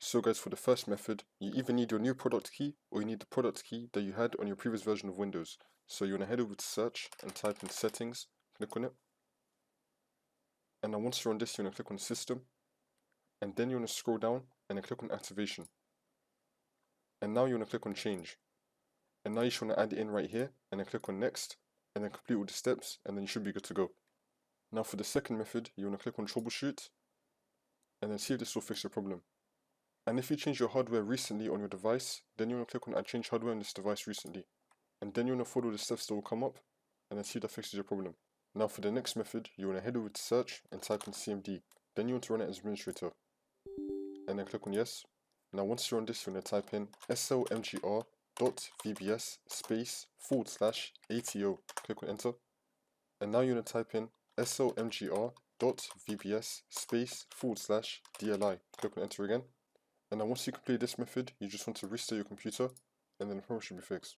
So guys, for the first method, you either need your new product key or you need the product key that you had on your previous version of Windows. So you want to head over to search and type in settings, click on it. And then once you're on this, you want to click on system. And then you want to scroll down and then click on activation. And now you want to click on change. And now you should want to add it in right here and then click on next and then complete all the steps and then you should be good to go. Now for the second method, you want to click on troubleshoot and then see if this will fix your problem. And if you change your hardware recently on your device, then you want to click on add change hardware on this device recently. And then you want to follow the steps that will come up and then see if that fixes your problem. Now for the next method, you want to head over to search and type in CMD. Then you want to run it as administrator. And then click on yes. Now once you're on this, you want to type in slmgr.vbs /ATO. Click on enter. And now you want to type in slmgr.vbs /DLI. Click on enter again. And then once you complete this method, you just want to restart your computer and then the problem should be fixed.